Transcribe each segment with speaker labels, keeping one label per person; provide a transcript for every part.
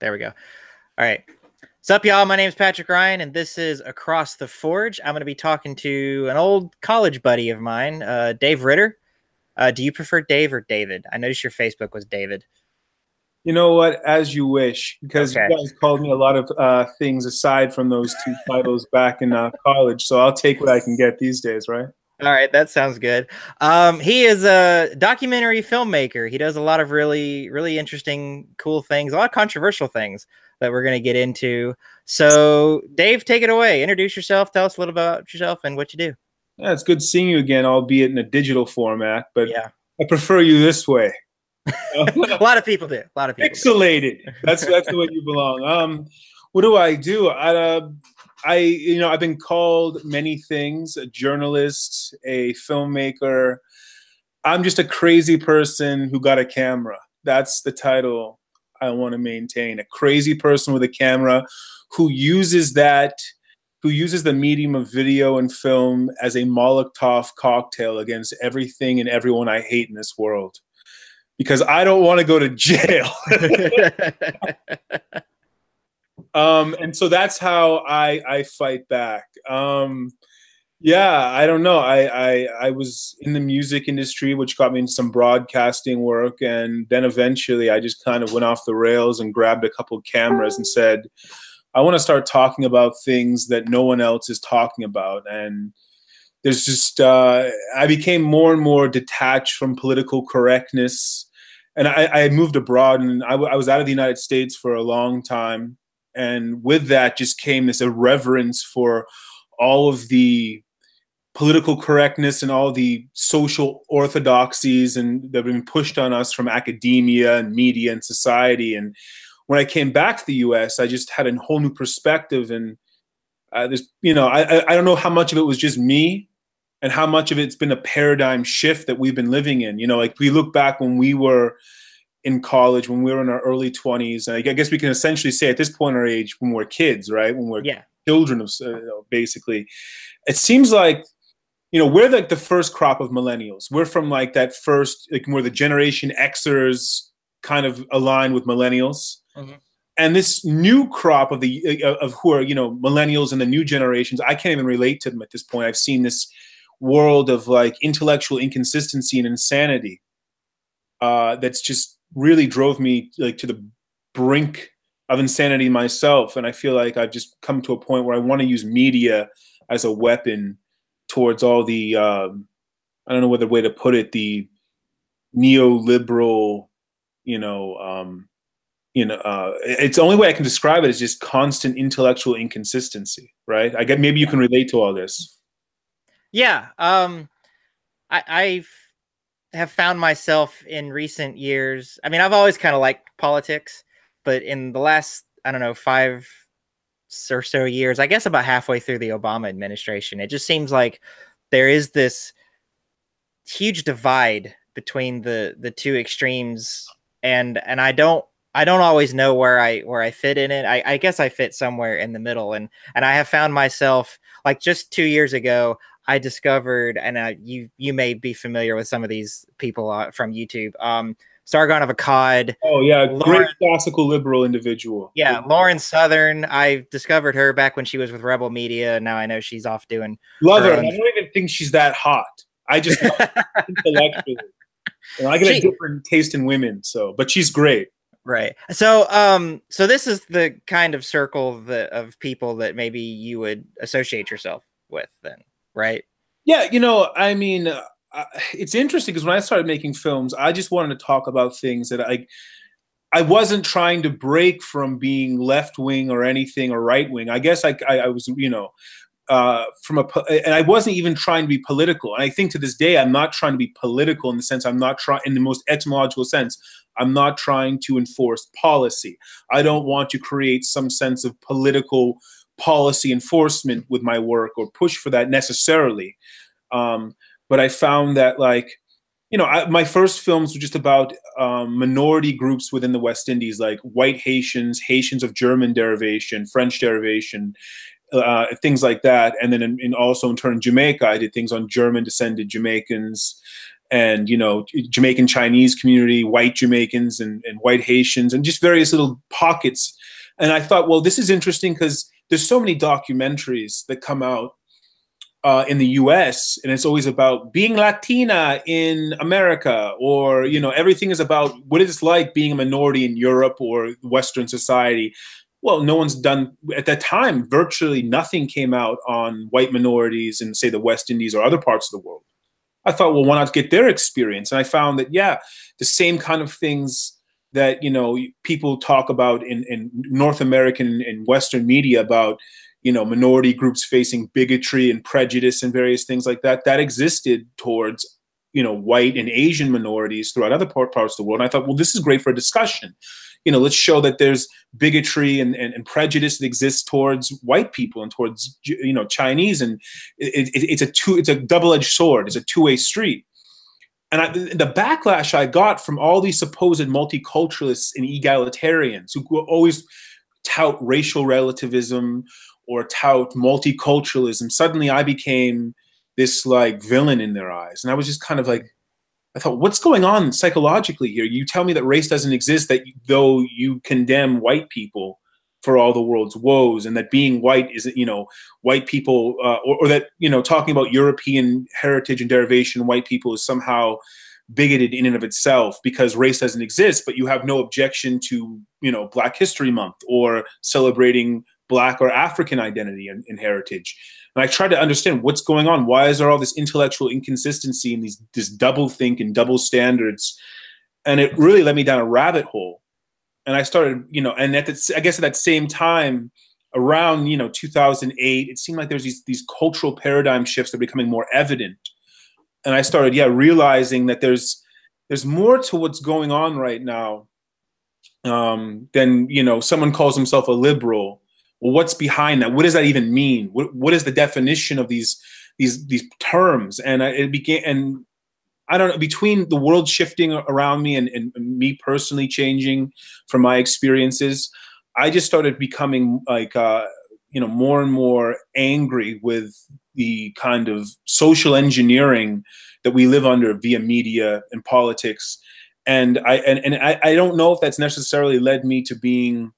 Speaker 1: There we go. All right. What's up, y'all? My name is Patrick Ryan, and this is Across the Forge. I'm going to be talking to an old college buddy of mine, Dave Ritter. Do you prefer Dave or David? I noticed your Facebook was David.
Speaker 2: You know what? As you wish, because you
Speaker 1: Okay.
Speaker 2: guys called me a lot of things aside from those two titles back in college. So I'll take what I can get these days, right?
Speaker 1: All right, that sounds good. He is a documentary filmmaker. He does a lot of really, really interesting, cool things, a lot of controversial things that we're going to get into. So, Dave, take it away. Introduce yourself. Tell us a little about yourself and what you do.
Speaker 2: Yeah, it's good seeing you again, albeit in a digital format, but
Speaker 1: Yeah.
Speaker 2: I prefer you this way.
Speaker 1: A lot of people do. A lot of people.
Speaker 2: Pixelated. That's the way you belong. What do I do? I've been called many things: a journalist, a filmmaker. I'm just a crazy person who got a camera. That's the title I want to maintain. A crazy person with a camera who uses the medium of video and film as a Molotov cocktail against everything and everyone I hate in this world. Because I don't want to go to jail. And so that's how I fight back. Yeah, I don't know. I was in the music industry, which got me into some broadcasting work. And then eventually I just kind of went off the rails and grabbed a couple of cameras and said, I want to start talking about things that no one else is talking about. And there's just, I became more and more detached from political correctness. And I moved abroad, and I was out of the United States for a long time. And with that just came this irreverence for all of the political correctness and all the social orthodoxies and that have been pushed on us from academia and media and society. And when I came back to the US, I just had a whole new perspective. And I don't know how much of it was just me and how much of it's been a paradigm shift that we've been living in. Like we look back when we were in college, when we were in our early 20s, and I guess we can essentially say at this point in our age, when we're kids, right? When we're children of, basically, it seems like, we're like the first crop of millennials. We're from like that first, like we're the Generation Xers kind of aligned with millennials. Mm-hmm. And this new crop of who are, millennials and the new generations, I can't even relate to them at this point. I've seen this world of like intellectual inconsistency and insanity that's just really drove me like to the brink of insanity myself. And I feel like I've just come to a point where I want to use media as a weapon towards all the I don't know what the way to put it, the neoliberal, it's the only way I can describe it is just constant intellectual inconsistency, right? I get maybe you can relate to all this.
Speaker 1: Yeah. I have found myself in recent years. I mean, I've always kind of liked politics, but in the last, I don't know, 5 or so years, I guess about halfway through the Obama administration, it just seems like there is this huge divide between the two extremes. And I don't always know where I fit in it. I guess I fit somewhere in the middle. And I have found myself, like, just 2 years ago, I discovered, and you may be familiar with some of these people from YouTube. Sargon of Akkad.
Speaker 2: Oh yeah, great classical liberal individual.
Speaker 1: Yeah, Lauren Southern. I discovered her back when she was with Rebel Media. And now I know she's off doing.
Speaker 2: Love her. I don't even think she's that hot. I just love her intellectually. I get a different taste in women, but she's great.
Speaker 1: Right. So so this is the kind of circle of people that maybe you would associate yourself with then, right?
Speaker 2: Yeah, I mean, it's interesting because when I started making films, I just wanted to talk about things that I wasn't trying to break from being left wing or anything or right wing. I guess I was, and I wasn't even trying to be political. And I think to this day, I'm not trying to be political in the sense I'm not trying, in the most etymological sense, I'm not trying to enforce policy. I don't want to create some sense of political policy enforcement with my work or push for that necessarily. But I found that, like, my first films were just about minority groups within the West Indies, like white Haitians, Haitians of German derivation, French derivation, things like that. And then also in turn, Jamaica, I did things on German descended Jamaicans and Jamaican Chinese community, white Jamaicans and white Haitians, and just various little pockets. And I thought, well, this is interesting because there's so many documentaries that come out in the US, and it's always about being Latina in America, or everything is about what it's like being a minority in Europe or Western society. Well, no one's done at that time. Virtually nothing came out on white minorities in, say, the West Indies or other parts of the world. I thought, well, why not get their experience? And I found that, yeah, the same kind of things that people talk about in North American and Western media about minority groups facing bigotry and prejudice and various things like that, that existed towards white and Asian minorities throughout other parts of the world. And I thought, well, this is great for a discussion. Let's show that there's bigotry and prejudice that exists towards white people and towards Chinese, and it's a double-edged sword. It's a two-way street. And the backlash I got from all these supposed multiculturalists and egalitarians who always tout racial relativism or tout multiculturalism, suddenly I became this like villain in their eyes. And I was just kind of like, I thought, what's going on psychologically here? You tell me that race doesn't exist, that though you condemn white people for all the world's woes, and that being white is, white people, or that, talking about European heritage and derivation, white people is somehow bigoted in and of itself because race doesn't exist, but you have no objection to, Black History Month or celebrating Black or African identity and heritage. And I tried to understand what's going on. Why is there all this intellectual inconsistency and this double think and double standards? And it really led me down a rabbit hole. And I started, and I guess at that same time, around 2008, it seemed like there's these cultural paradigm shifts that are becoming more evident. And I started, realizing that there's more to what's going on right now than someone calls himself a liberal. Well, what's behind that? What does that even mean? What is the definition of these terms? And it began, and I don't know, between the world shifting around me and me personally changing from my experiences, I just started becoming like, more and more angry with the kind of social engineering that we live under via media and politics. And I don't know if that's necessarily led me to being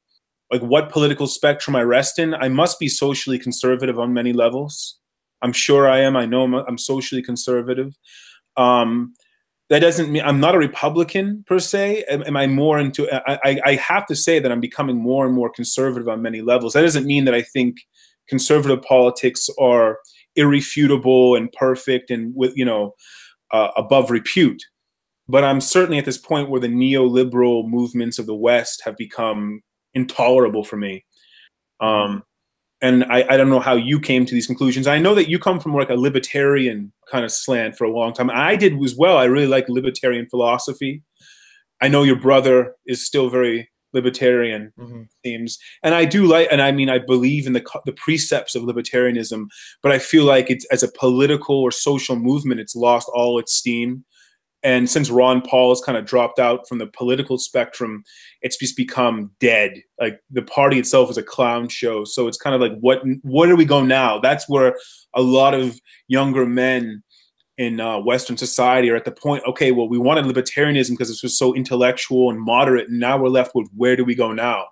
Speaker 2: like what political spectrum I rest in. I must be socially conservative on many levels. I'm sure I am. I know I'm socially conservative. That doesn't mean I'm not a Republican per se. Am I more into? I have to say that I'm becoming more and more conservative on many levels. That doesn't mean that I think conservative politics are irrefutable and perfect and with above repute. But I'm certainly at this point where the neoliberal movements of the West have become intolerable for me. And I don't know how you came to these conclusions. I know that you come from like a libertarian kind of slant for a long time. I did as well. I really like libertarian philosophy. I know your brother is still very libertarian, seems. And I do like, and I mean, I believe in the precepts of libertarianism, but I feel like it's, as a political or social movement, it's lost all its steam. And since Ron Paul has kind of dropped out from the political spectrum, it's just become dead. Like the party itself is a clown show. So it's kind of like, where do we go now? That's where a lot of younger men in Western society are at the point, okay, well, we wanted libertarianism because this was so intellectual and moderate. And now we're left with, where do we go now?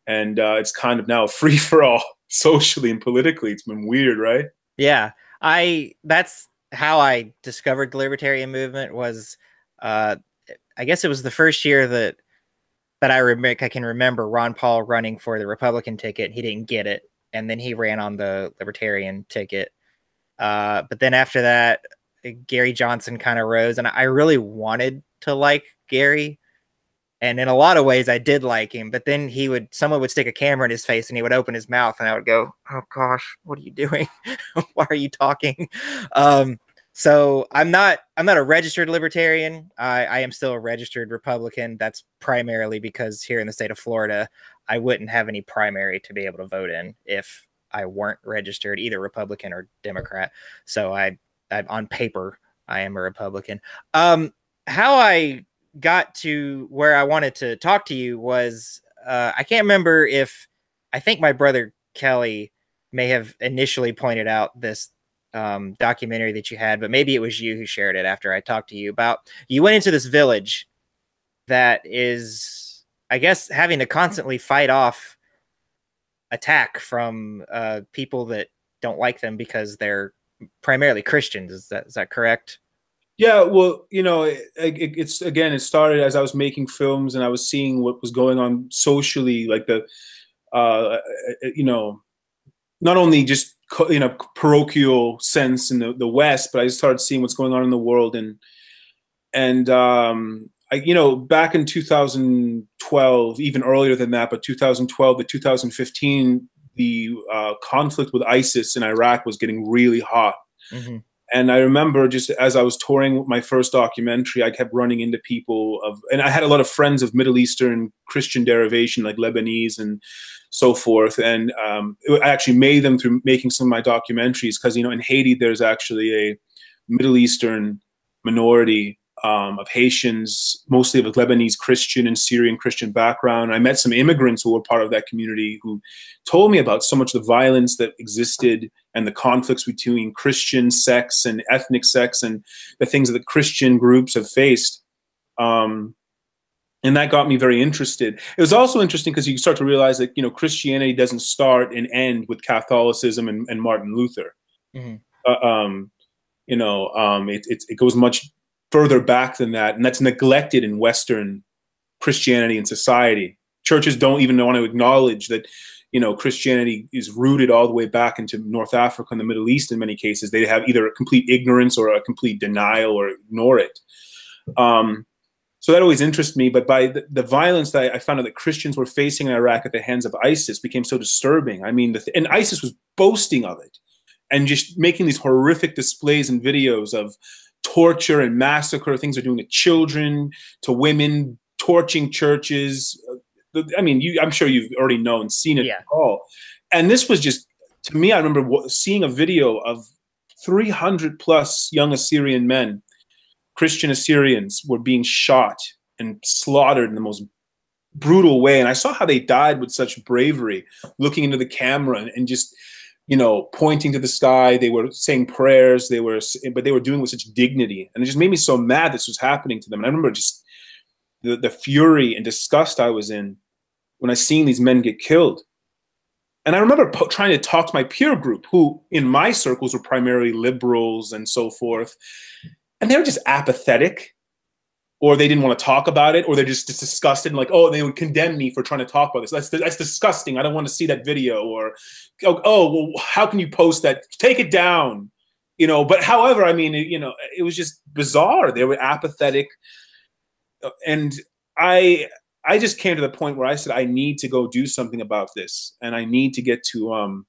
Speaker 2: And it's kind of now free for all socially and politically. It's been weird, right?
Speaker 1: Yeah, that's how I discovered the libertarian movement was, I guess it was the first year that I can remember Ron Paul running for the Republican ticket. He didn't get it, and then he ran on the libertarian ticket. But then after that, Gary Johnson kind of rose, and I really wanted to like Gary. And in a lot of ways, I did like him. But then someone would stick a camera in his face, and he would open his mouth, and I would go, "Oh gosh, what are you doing? Why are you talking?" So I'm not a registered libertarian. I am still a registered Republican. That's primarily because here in the state of Florida, I wouldn't have any primary to be able to vote in if I weren't registered, either Republican or Democrat. So I on paper, I am a Republican. How I got to where I wanted to talk to you was, I can't remember if, I think my brother Kelly may have initially pointed out this documentary that you had, but maybe it was you who shared it after I talked to you about. You went into this village that is, I guess, having to constantly fight off attack from people that don't like them because they're primarily Christians. Is that correct?
Speaker 2: Yeah, well, it's again, it started as I was making films and I was seeing what was going on socially, like uh, you know, not only just parochial sense in the West, but I started seeing what's going on in the world, and back in 2012, even earlier than that, but 2012 to 2015, the conflict with ISIS in Iraq was getting really hot.
Speaker 1: Mm-hmm.
Speaker 2: And I remember just as I was touring with my first documentary, I kept running into people and I had a lot of friends of Middle Eastern Christian derivation, like Lebanese and so forth. And I actually made them through making some of my documentaries because, in Haiti, there's actually a Middle Eastern minority of Haitians, mostly of a Lebanese Christian and Syrian Christian background. I met some immigrants who were part of that community who told me about so much of the violence that existed and the conflicts between Christian sects and ethnic sects and the things that the Christian groups have faced. And that got me very interested. It was also interesting because you start to realize that, Christianity doesn't start and end with Catholicism and Martin Luther.
Speaker 1: Mm-hmm.
Speaker 2: It goes much further back than that, and that's neglected in Western Christianity and society. Churches don't even want to acknowledge that, Christianity is rooted all the way back into North Africa and the Middle East. In many cases, they have either a complete ignorance or a complete denial or ignore it. So that always interests me. But by the violence that I found out that Christians were facing in Iraq at the hands of ISIS became so disturbing. I mean, and ISIS was boasting of it and just making these horrific displays and videos of torture and massacre, things they're doing to children, to women, torching churches. I mean, I'm sure you've already known, seen it all. And this was just, to me, I remember seeing a video of 300 plus young Assyrian men, Christian Assyrians, were being shot and slaughtered in the most brutal way. And I saw how they died with such bravery, looking into the camera and just, pointing to the sky. They were saying prayers. But they were doing it with such dignity. And it just made me so mad this was happening to them. And I remember just the fury and disgust I was in when I seen these men get killed. And I remember trying to talk to my peer group, who in my circles were primarily liberals and so forth. And they were just apathetic, or they didn't want to talk about it, or they're just disgusted and like, oh, they would condemn me for trying to talk about this. That's disgusting. I don't want to see that video. Or, oh, well, how can you post that? Take it down. But however, I mean, it was just bizarre. They were apathetic. And I just came to the point where I said, I need to go do something about this. And I need to get to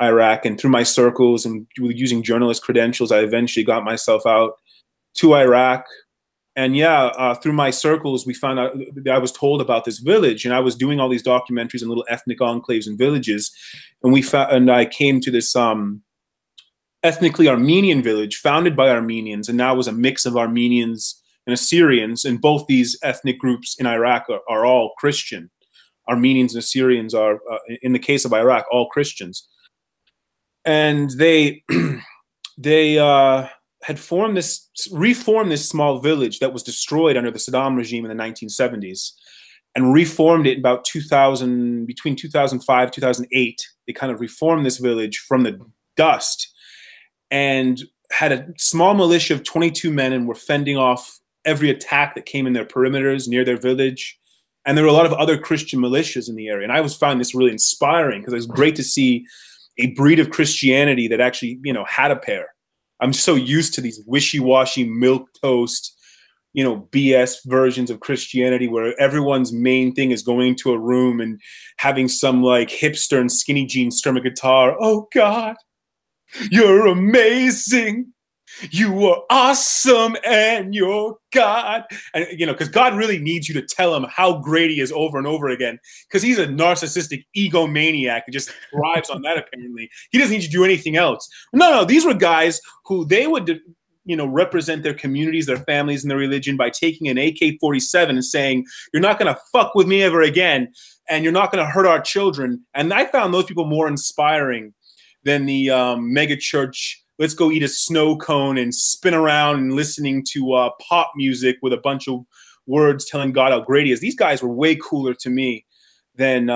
Speaker 2: Iraq. And through my circles and using journalist credentials, I eventually got myself out to Iraq. And through my circles, we found out that I was told about this village, and I was doing all these documentaries in little ethnic enclaves and villages. And I came to this ethnically Armenian village founded by Armenians, and now was a mix of Armenians and Assyrians. And both these ethnic groups in Iraq are all Christian. Armenians and Assyrians are, in the case of Iraq, all Christians. And they had reformed this small village that was destroyed under the Saddam regime in the 1970s, and reformed it about between 2005 2008. They kind of reformed this village from the dust, and had a small militia of 22 men, and were fending off every attack that came in their perimeters near their village. And there were a lot of other Christian militias in the area. And I was finding this really inspiring because it was great to see a breed of Christianity that actually, had a pair. I'm so used to these wishy-washy milquetoast, BS versions of Christianity where everyone's main thing is going to a room and having some like hipster and skinny jeans strum a guitar. Oh God, you're amazing. You are awesome and you're God. And, because God really needs you to tell him how great he is over and over again, because he's a narcissistic egomaniac that just thrives on that, apparently. He doesn't need you to do anything else. No, these were guys who they would, represent their communities, their families, and their religion by taking an AK-47 and saying, you're not going to fuck with me ever again, and you're not going to hurt our children. And I found those people more inspiring than the mega church let's go eat a snow cone and spin around and listening to pop music with a bunch of words telling God how great he is. These guys were way cooler to me than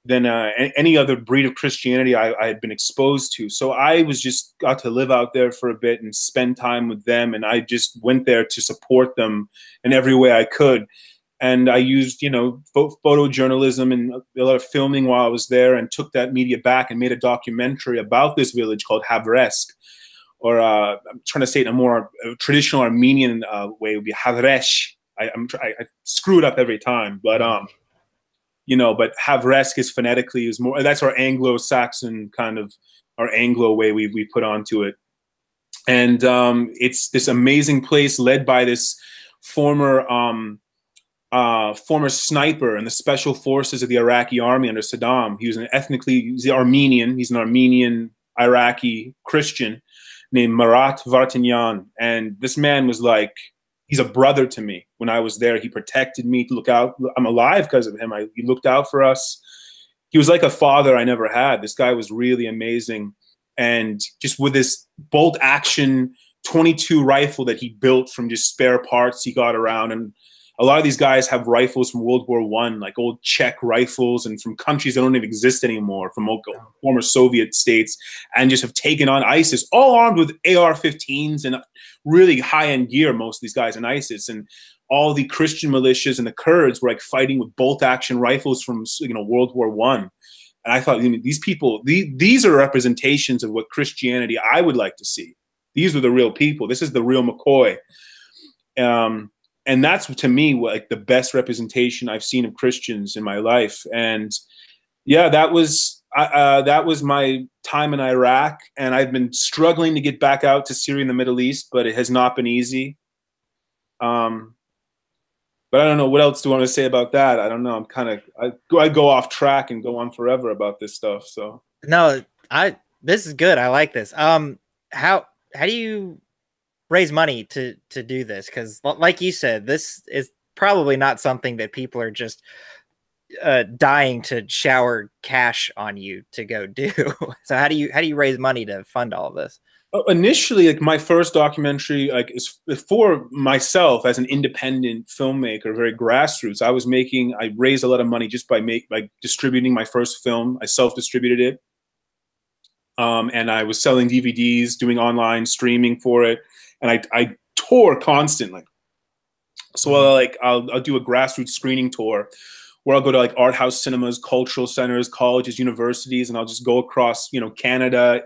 Speaker 2: any other breed of Christianity I had been exposed to. So I was just got to live out there for a bit and spend time with them. And I just went there to support them in every way I could. And I used, photojournalism and a lot of filming while I was there, and took that media back and made a documentary about this village called Havresk, or I'm trying to say it in a more traditional Armenian way, it would be Havresh. I screw it up every time, but but Havresk is phonetically is more. That's our Anglo-Saxon kind of, our Anglo way we put onto it, and it's this amazing place led by this former sniper in the special forces of the Iraqi army under Saddam. He's Armenian. He's an Armenian Iraqi Christian named Marat Vartanyan, and this man was like, he's a brother to me. When I was there, he protected me. To look out, I'm alive because of him. He looked out for us. He was like a father I never had. This guy was really amazing. And just with this bolt action 22 rifle that he built from just spare parts he got around. And a lot of these guys have rifles from World War I, like old Czech rifles, and from countries that don't even exist anymore, from former Soviet states, and just have taken on ISIS, all armed with AR-15s and really high-end gear, most of these guys in ISIS. And all the Christian militias and the Kurds were like fighting with bolt-action rifles from World War I. And I thought, these people, these are representations of what Christianity I would like to see. These are the real people. This is the real McCoy. And that's, to me, like the best representation I've seen of Christians in my life. And yeah, that was my time in Iraq. And I've been struggling to get back out to Syria and the Middle East, but it has not been easy. But I don't know, what else do I want to say about that? I don't know. I go off track and go on forever about this stuff. So
Speaker 1: no, this is good. I like this. How do you raise money to do this? Because like you said, this is probably not something that people are just dying to shower cash on you to go do. So how do you raise money to fund all of this?
Speaker 2: Initially, like my first documentary, like is for myself as an independent filmmaker, very grassroots. I raised a lot of money just by distributing my first film. I self-distributed it. And I was selling DVDs, doing online streaming for it. And I tour constantly. So I'll do a grassroots screening tour where I'll go to like art house cinemas, cultural centers, colleges, universities, and I'll just go across, Canada,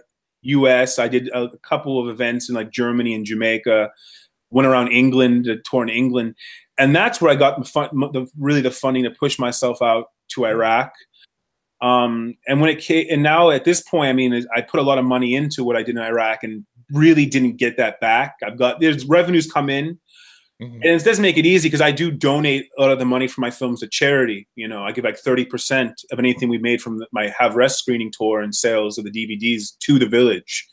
Speaker 2: US. I did a couple of events in like Germany and Jamaica, went around England, a tour in England. And that's where I got the funding to push myself out to Iraq. And now at this point, I mean, I put a lot of money into what I did in Iraq and really didn't get that back. There's revenues come in, and it doesn't make it easy because I do donate a lot of the money from my films to charity. I give like 30% of anything we made from my Have Rest screening tour and sales of the DVDs to the village.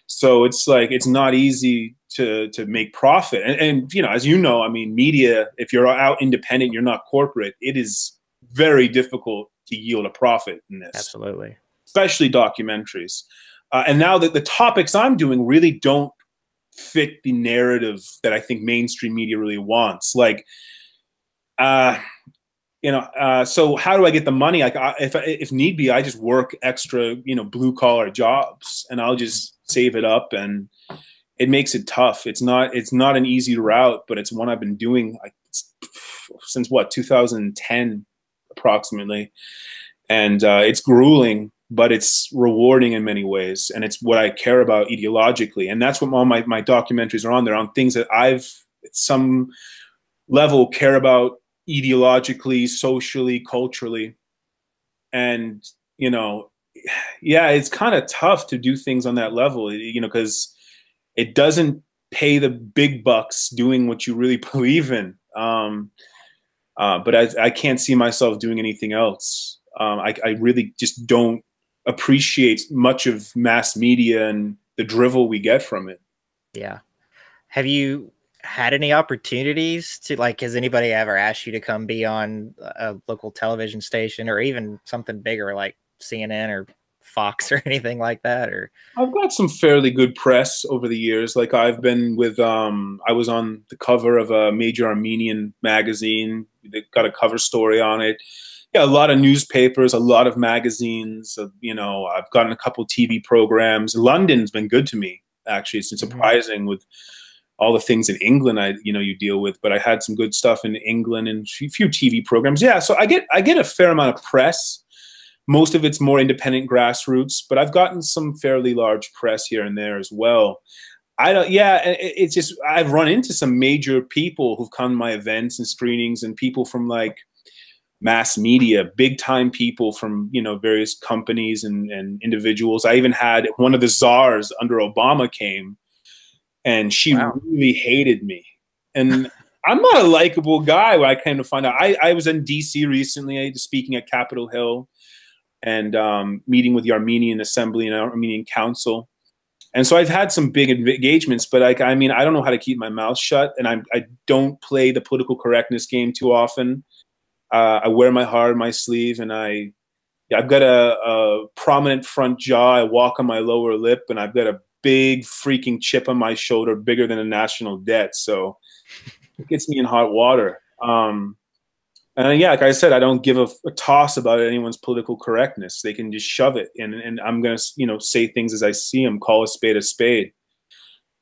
Speaker 2: So it's like, it's not easy to make profit. And as you know, I mean, media, if you're out independent, you're not corporate, it is very difficult to yield a profit in this.
Speaker 1: Absolutely.
Speaker 2: Especially documentaries. And now that the topics I'm doing really don't fit the narrative that I think mainstream media really wants. Like, so how do I get the money? Like, if need be, I just work extra, blue collar jobs, and I'll just save it up, and it makes it tough. It's not an easy route, but it's one I've been doing since 2010 approximately, and it's grueling, but it's rewarding in many ways, and it's what I care about ideologically, and that's what all my documentaries are on. They're on things that I've at some level care about ideologically, socially, culturally, and it's kind of tough to do things on that level, because it doesn't pay the big bucks doing what you really believe in. But I can't see myself doing anything else. I really just don't appreciate much of mass media and the drivel we get from it.
Speaker 1: Yeah. Have you had any opportunities to, like, has anybody ever asked you to come be on a local television station or even something bigger like CNN or Fox or anything like that? Or
Speaker 2: I've got some fairly good press over the years. Like I've been with, I was on the cover of a major Armenian magazine. They got a cover story on it. Yeah, a lot of newspapers, a lot of magazines. You know, I've gotten a couple TV programs. London's been good to me, actually. It's been surprising with all the things in England you deal with. But I had some good stuff in England and a few TV programs. Yeah, so I get a fair amount of press. Most of it's more independent grassroots, but I've gotten some fairly large press here and there as well. I don't, yeah, it's just, I've run into some major people who've come to my events and screenings, and people from like mass media, big time people from, various companies and individuals. I even had one of the czars under Obama came, and she
Speaker 1: wow.
Speaker 2: really hated me. And I'm not a likable guy, when I came to find out. I was in DC recently, speaking at Capitol Hill, and meeting with the Armenian Assembly and Armenian Council. And so I've had some big engagements, but I don't know how to keep my mouth shut, and I don't play the political correctness game too often. I wear my heart on my sleeve, and I've got a prominent front jaw. I walk on my lower lip, and I've got a big freaking chip on my shoulder, bigger than a national debt. So it gets me in hot water. And yeah, like I said, I don't give a toss about anyone's political correctness. They can just shove it, and I'm gonna, say things as I see them. Call a spade a spade,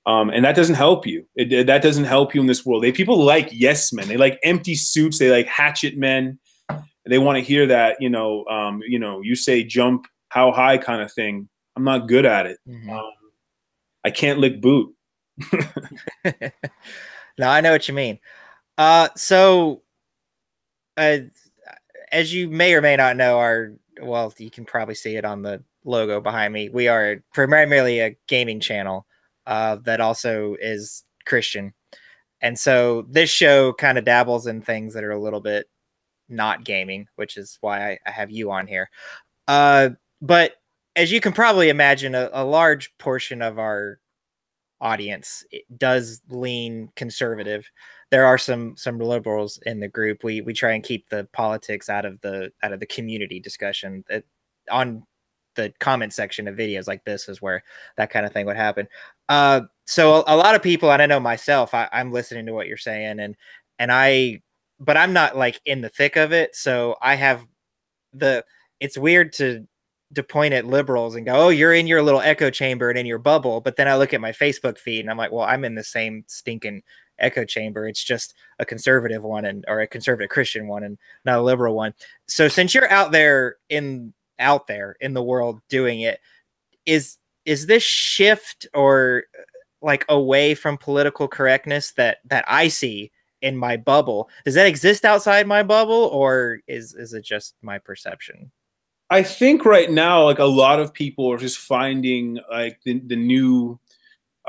Speaker 2: and that doesn't help you. That doesn't help you in this world. People like yes men. They like empty suits. They like hatchet men. They want to hear that, you say jump how high kind of thing. I'm not good at it. I can't lick boot.
Speaker 1: No, I know what you mean. As you may or may not know, you can probably see it on the logo behind me. We are primarily a gaming channel that also is Christian. And so this show kind of dabbles in things that are a little bit not gaming, which is why I have you on here. But as you can probably imagine, a large portion of our audience does lean conservative. There are some liberals in the group. We try and keep the politics out of the community discussion. On the comment section of videos like this is where that kind of thing would happen. So a lot of people, and I know myself, I'm listening to what you're saying, but I'm not like in the thick of it. So I have it's weird to point at liberals and go, oh, you're in your little echo chamber and in your bubble. But then I look at my Facebook feed and I'm like, well, I'm in the same stinking echo chamber. It's just a conservative one or a conservative Christian one and not a liberal one. So since you're out there in the world doing it, is this shift or like away from political correctness that I see in my bubble, does that exist outside my bubble, or is it just my perception?
Speaker 2: I think right now, like a lot of people are just finding like the new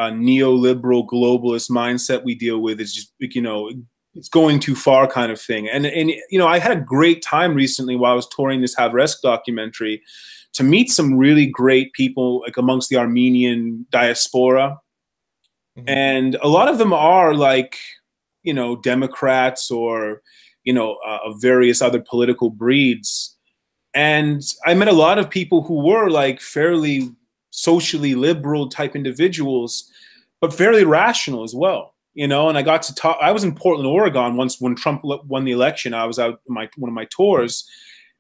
Speaker 2: neoliberal globalist mindset we deal with is just, it's going too far kind of thing. And I had a great time recently while I was touring this Havresk documentary to meet some really great people like amongst the Armenian diaspora. And a lot of them are like, Democrats or, of various other political breeds. And I met a lot of people who were like fairly socially liberal type individuals, but fairly rational as well, and I got to talk. I was in Portland, Oregon once when Trump won the election. I was out on one of my tours,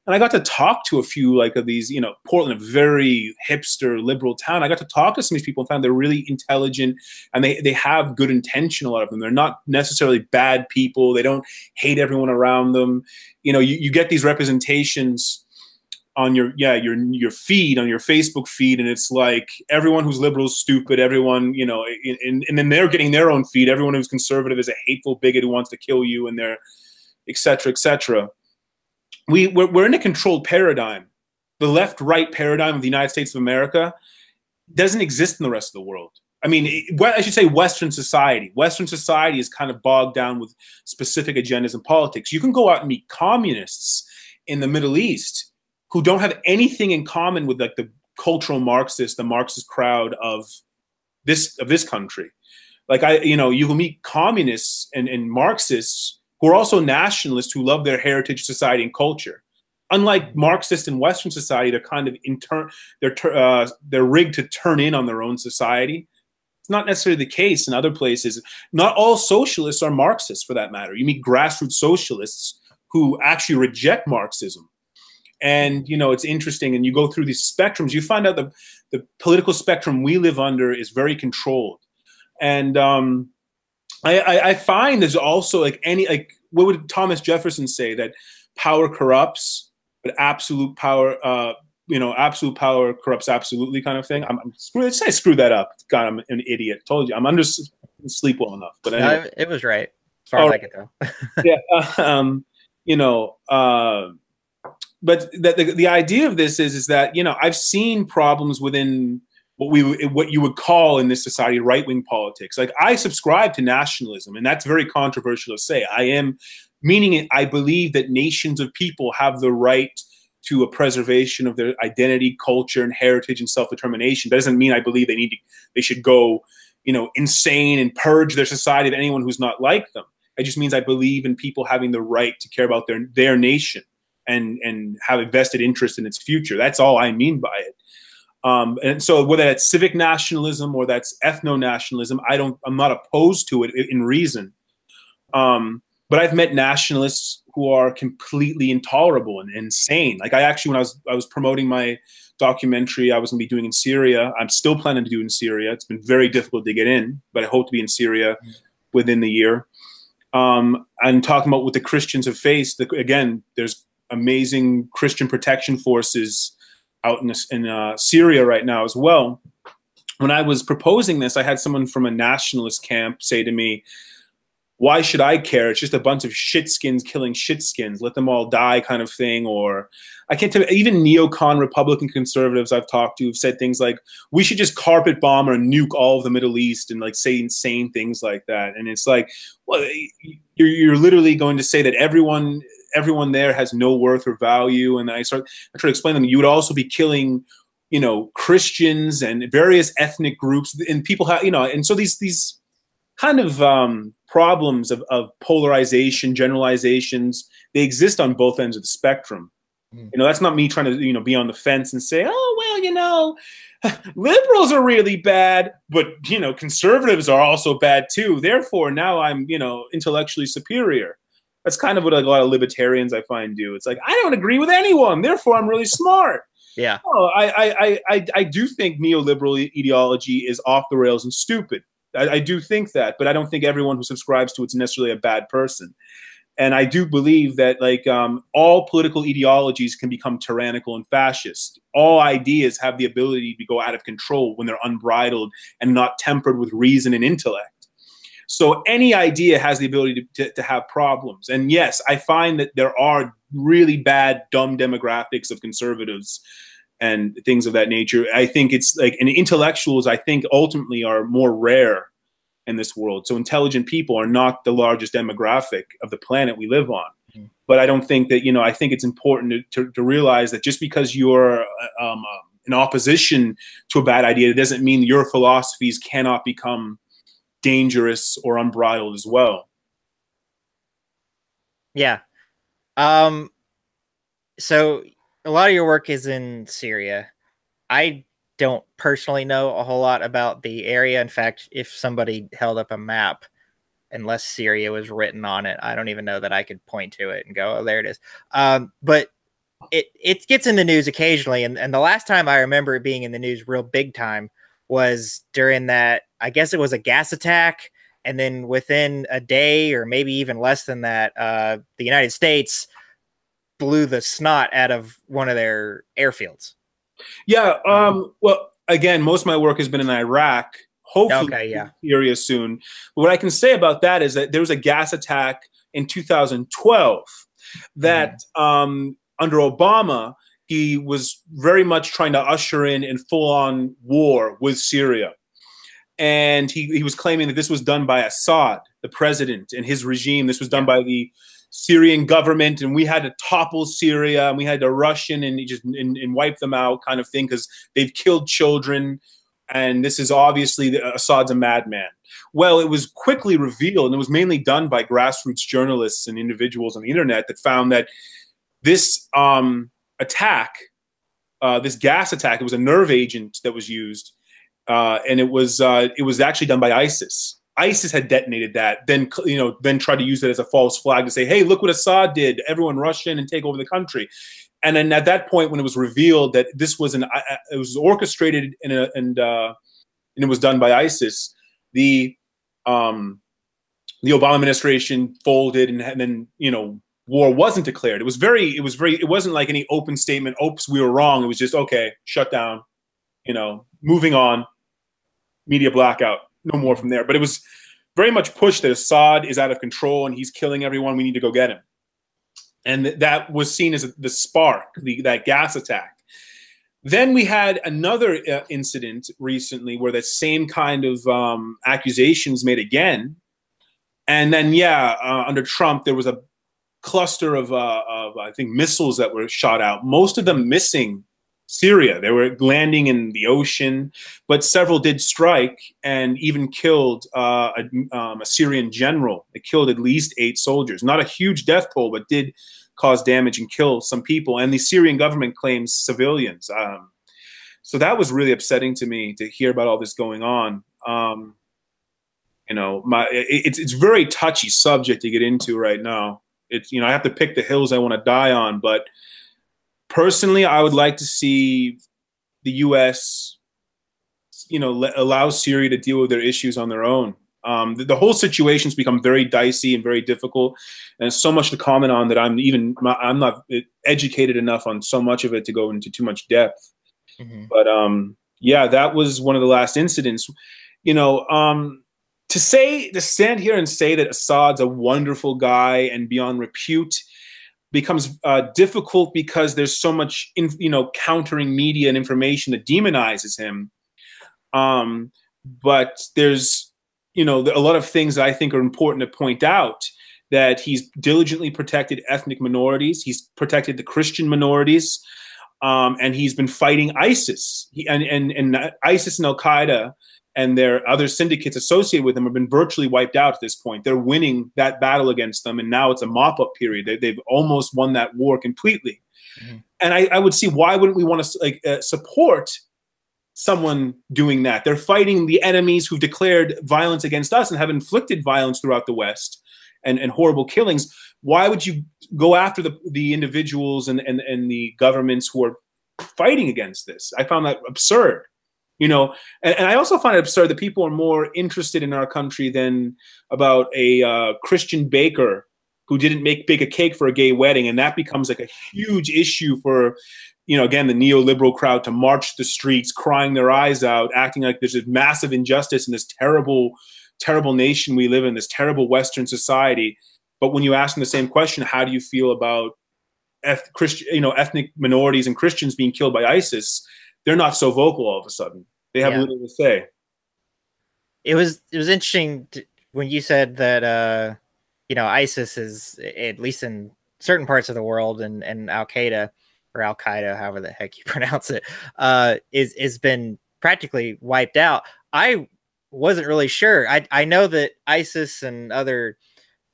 Speaker 2: and I got to talk to a few like of these, Portland, a very hipster liberal town. I got to talk to some of these people and found they're really intelligent and they have good intention, a lot of them. They're not necessarily bad people. They don't hate everyone around them. You get these representations on your feed, on your Facebook feed, and it's like everyone who's liberal is stupid. Everyone, and then they're getting their own feed. Everyone who's conservative is a hateful bigot who wants to kill you, and they're et cetera, et cetera. We're in a controlled paradigm. The left-right paradigm of the United States of America doesn't exist in the rest of the world. I mean, I should say Western society. Western society is kind of bogged down with specific agendas and politics. You can go out and meet communists in the Middle East who don't have anything in common with like the cultural Marxist, the Marxist crowd of this country. Like you will meet communists and Marxists who are also nationalists who love their heritage, society, and culture. unlike Marxist in Western society, they're kind of they're rigged to turn in on their own society. It's not necessarily the case in other places. Not all socialists are Marxists, for that matter. You meet grassroots socialists who actually reject Marxism. And, you know, it's interesting. And you go through these spectrums, you find out the political spectrum we live under is very controlled. And I find there's also like what would Thomas Jefferson say? That power corrupts, but absolute power, absolute power corrupts absolutely, kind of thing. I screwed that up. God, I'm an idiot. Told you, I'm under sleep well enough. But anyway.
Speaker 1: No, it was right as far as I could tell.
Speaker 2: Yeah, but the idea of this is that, you know, I've seen problems within what you would call in this society right-wing politics. Like, I subscribe to nationalism, and that's very controversial to say. I believe that nations of people have the right to a preservation of their identity, culture, and heritage and self-determination. That doesn't mean I believe they should go, you know, insane and purge their society of anyone who's not like them. It just means I believe in people having the right to care about their nation and have a vested interest in its future. That's all I mean by it. And so whether that's civic nationalism or that's ethno-nationalism, I'm not opposed to it in reason. But I've met nationalists who are completely intolerable and insane. Like, when I was promoting my documentary I was going to be doing in Syria, I'm still planning to do in Syria. It's been very difficult to get in, but I hope to be in Syria within the year. And talking about what the Christians have faced. Again, there's amazing Christian protection forces out in Syria right now as well. When I was proposing this, I had someone from a nationalist camp say to me, why should I care? It's just a bunch of shitskins killing shitskins. Let them all die, kind of thing. Or I can't tell you, even neocon Republican conservatives I've talked to have said things like, we should just carpet bomb or nuke all of the Middle East, and like say insane things like that. And it's like, well, you're literally going to say that everyone there has no worth or value. And I try to explain to them, you would also be killing, you know, Christians and various ethnic groups, and people have, you know, and so these kind of problems of polarization, generalizations, they exist on both ends of the spectrum. You know, that's not me trying to, you know, be on the fence and say, oh, well, you know, liberals are really bad, but, you know, conservatives are also bad too. Therefore, now I'm, you know, intellectually superior. That's kind of what a lot of libertarians I find do. It's like, I don't agree with anyone, therefore I'm really smart.
Speaker 1: Yeah.
Speaker 2: Oh, I do think neoliberal ideology is off the rails and stupid. I do think that, but I don't think everyone who subscribes to it's necessarily a bad person. And I do believe that, like, all political ideologies can become tyrannical and fascist. All ideas have the ability to go out of control when they're unbridled and not tempered with reason and intellect. So any idea has the ability to have problems. And yes, I find that there are really bad, dumb demographics of conservatives and things of that nature. I think it's like, and intellectuals, I think, ultimately are more rare in this world. So intelligent people are not the largest demographic of the planet we live on. Mm-hmm. But I don't think that, you know, I think it's important to realize that just because you're in opposition to a bad idea, it doesn't mean your philosophies cannot become dangerous or unbridled as well.
Speaker 1: Yeah. So a lot of your work is in Syria. I don't personally know a whole lot about the area. In fact, if somebody held up a map, unless Syria was written on it, I don't even know that I could point to it and go, oh, there it is. But it gets in the news occasionally. And the last time I remember it being in the news real big time was during that, I guess it was a gas attack. And then within a day or maybe even less than that, the United States blew the snot out of one of their airfields.
Speaker 2: Yeah. Well, again, most of my work has been in Iraq. Hopefully, Syria soon. But what I can say about that is that there was a gas attack in 2012 that under Obama, he was very much trying to usher in full-on war with Syria. And he was claiming that this was done by Assad, the president, and his regime. This was done by the Syrian government, and we had to topple Syria, and we had to rush in and wipe them out, kind of thing, because they've killed children, and this is obviously Assad's a madman. Well, it was quickly revealed, and it was mainly done by grassroots journalists and individuals on the internet that found that this attack, this gas attack, it was a nerve agent that was used, and it was actually done by ISIS. ISIS had detonated that, then then tried to use it as a false flag to say, "Hey, look what Assad did! Everyone rush in and take over the country." And then at that point, when it was revealed that this was it was orchestrated and it was done by ISIS, the Obama administration folded, and then war wasn't declared. It wasn't like any open statement, "Oops, we were wrong." It was just, okay, shut down, moving on, media blackout, no more from there. But it was very much pushed that Assad is out of control and he's killing everyone. We need to go get him. And that was seen as the spark, that gas attack. Then we had another incident recently where that same kind of accusations made again. And then, under Trump, there was a cluster of I think missiles that were shot out, most of them missing Syria. They were landing in the ocean, but several did strike and even killed a Syrian general. It killed at least 8 soldiers. Not a huge death toll, but did cause damage and kill some people. And the Syrian government claims civilians. So that was really upsetting to me to hear about all this going on. It's a very touchy subject to get into right now. It's, I have to pick the hills I want to die on, but personally, I would like to see the U.S., allow Syria to deal with their issues on their own. The whole situation's become very dicey and very difficult, and so much to comment on that I'm not educated enough on so much of it to go into too much depth. Mm-hmm. But that was one of the last incidents. To stand here and say that Assad's a wonderful guy and beyond repute becomes difficult because there's so much, countering media and information that demonizes him. But there's, a lot of things that I think are important to point out, that he's diligently protected ethnic minorities. He's protected the Christian minorities. And he's been fighting ISIS. And ISIS and Al-Qaeda and their other syndicates associated with them have been virtually wiped out at this point. They're winning that battle against them, and now it's a mop-up period. They've almost won that war completely. Mm-hmm. And I would see, why wouldn't we want to support someone doing that? They're fighting the enemies who've declared violence against us and have inflicted violence throughout the West and horrible killings. Why would you go after the individuals and the governments who are fighting against this? I found that absurd. And I also find it absurd that people are more interested in our country than about a Christian baker who didn't bake a cake for a gay wedding. And that becomes like a huge issue for, again, the neoliberal crowd to march the streets, crying their eyes out, acting like there's a massive injustice in this terrible, terrible nation we live in, this terrible Western society. But when you ask them the same question, how do you feel about ethnic minorities and Christians being killed by ISIS? They're not so vocal all of a sudden. They have little to say. It
Speaker 1: was interesting when you said that ISIS is, at least in certain parts of the world, and Al-Qaeda or Al-Qaeda, however the heck you pronounce it, is been practically wiped out. I wasn't really sure. I know that ISIS and other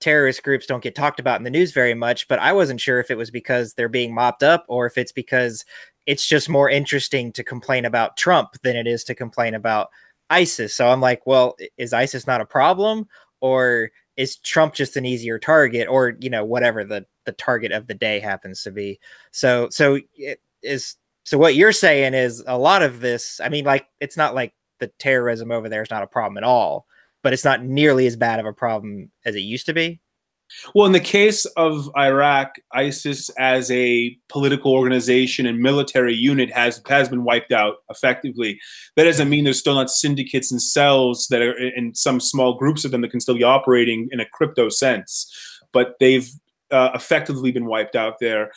Speaker 1: terrorist groups don't get talked about in the news very much, but I wasn't sure if it was because they're being mopped up or if it's because it's just more interesting to complain about Trump than it is to complain about ISIS. So I'm like, well, is ISIS not a problem, or is Trump just an easier target, or, whatever the target of the day happens to be. So what you're saying is a lot of this, I mean, like, it's not like the terrorism over there is not a problem at all, but it's not nearly as bad of a problem as it used to be.
Speaker 2: Well, in the case of Iraq, ISIS as a political organization and military unit has been wiped out effectively. That doesn't mean there's still not syndicates and cells that are in some small groups of them that can still be operating in a crypto sense, but they've effectively been wiped out there.